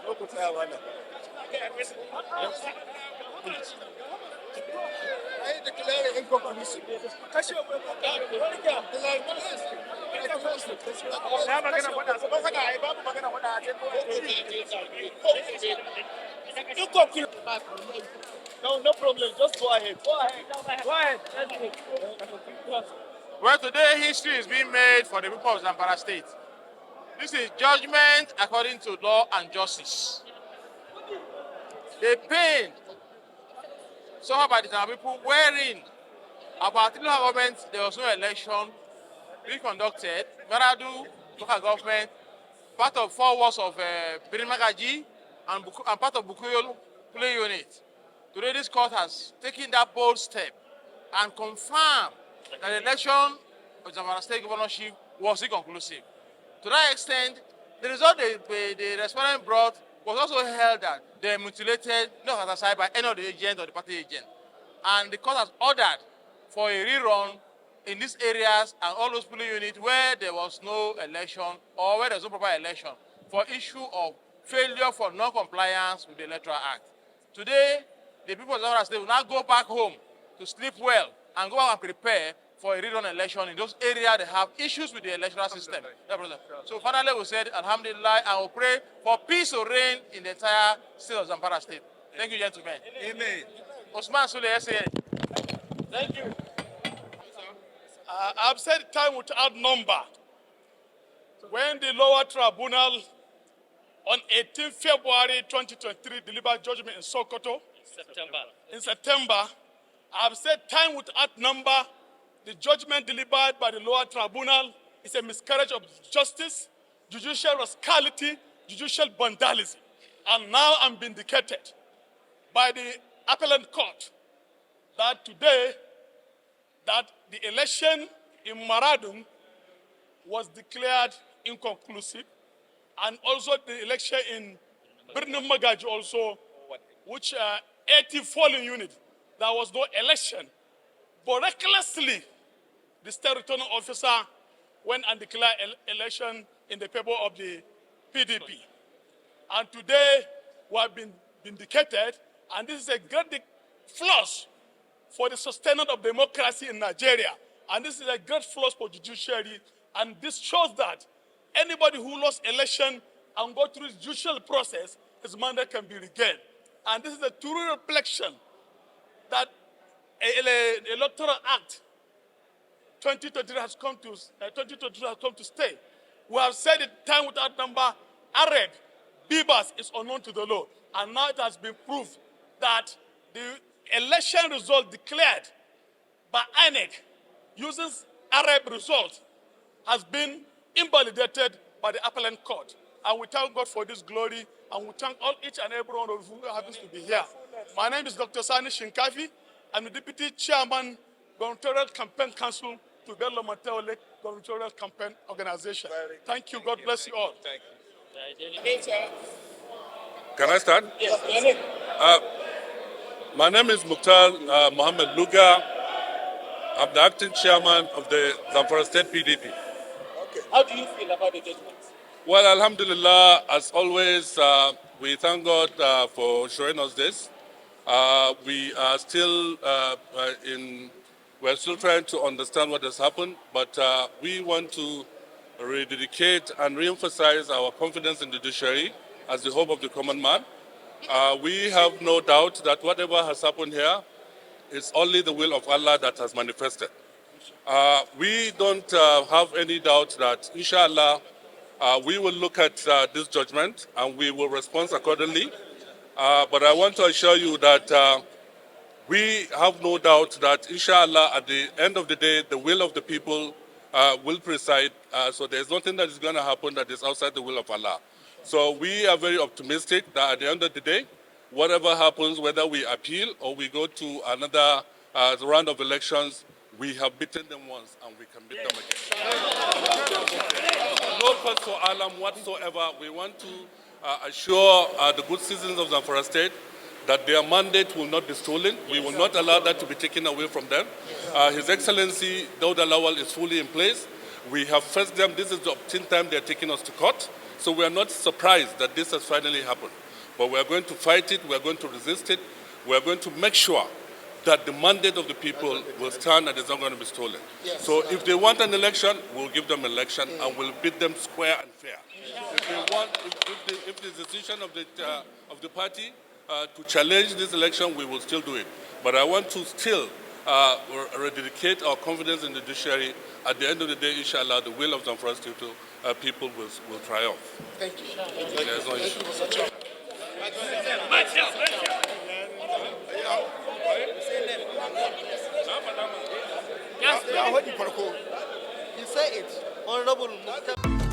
I declare inconclusive. No problem. Just go ahead. Go ahead. Well, today history is being made for the people of Zamfara State. This is judgment according to law and justice. The pain suffered by the Zamfara people wherein about 3 local governments there was no election being conducted. Maradu local government, part of 4 wards of Birimagaji and part of Bukuyo play unit. Today this court has taken that bold step and confirmed that the election of Zamfara State governorship was inconclusive. To that extent, the result the respondent brought was also held that they mutilated, not aside by any of the agents or the party agent. And the court has ordered for a rerun in these areas and all those polling units where there was no election or where there was no proper election for issue of failure for non-compliance with the Electoral Act. Today, the people of Zamfara State will now go back home to sleep well and go out and prepare for a rerun election in those areas that have issues with the electoral system. So finally we said, Alhamdulillah, and we pray for peace to reign in the entire state of Zamfara State. Thank you, gentlemen. Amen. Osman Sule, SAN. Thank you. I've said time without number. When the lower tribunal on 18 February 2023 delivered judgment in Sokoto, in September, I've said time without number. The judgment delivered by the lower tribunal is a miscarriage of justice, judicial rascality, judicial vandalism. And now I'm vindicated by the appellate court that today that the election in Maradun was declared inconclusive, and also the election in Birnin Magaji also, which 80 polling unit, there was no election. But recklessly, the state returning officer went and declared election in the favor of the PDP. And today, we have been vindicated, and this is a great flaw for the sustenance of democracy in Nigeria. And this is a great flaw for judiciary, and this shows that anybody who lost election and go through the judicial process, his mandate can be regained. And this is a true reflection that Electoral Act 2023 has come to stay. We have said it time without number. Arab, Bibas is unknown to the law, and now it has been proved that the election result declared by INEC using Arab result has been invalidated by the appellate court. And we thank God for this glory, and we thank each and every one of who happens to be here. My name is Dr. Sani Shinkafi. I'm the Deputy Chairman, Gubernatorial Campaign Council to Bello Mateo Gubernatorial Campaign Organization. Thank you. God bless you all. Thank you. Can I start? Yes. My name is Mukhtar Mohammed Luga. I'm the acting chairman of the Zamfara State PDP. Okay. How do you feel about the judgment? Well, alhamdulillah, as always, we thank God for showing us this. We are still we're still trying to understand what has happened, but we want to rededicate and reemphasize our confidence in the judiciary as the hope of the common man. We have no doubt that whatever has happened here is only the will of Allah that has manifested. We don't have any doubt that, inshallah, we will look at this judgment and we will respond accordingly. But I want to assure you that we have no doubt that, inshallah, at the end of the day, the will of the people will preside. So there's nothing that is going to happen that is outside the will of Allah. So we are very optimistic that at the end of the day, whatever happens, whether we appeal or we go to another round of elections, we have beaten them once and we can beat them again. No cause for alarm whatsoever. We want to assure the good citizens of Zamfara State that their mandate will not be stolen. We will not allow that to be taken away from them. His Excellency Dauda Lawal is fully in place. We have faced them. This is the 10th time they are taking us to court. So we are not surprised that this has finally happened. But we are going to fight it, we are going to resist it, we are going to make sure that the mandate of the people will stand and it's not going to be stolen. Yes. So if they want an election, we'll give them an election and we'll beat them square and fair. If they want, if the decision of the party to challenge this election, we will still do it. But I want to still rededicate our confidence in the judiciary. At the end of the day, inshallah, the will of Zamfara State people will triumph. Thank you. There's no issue. You say it, Honorable.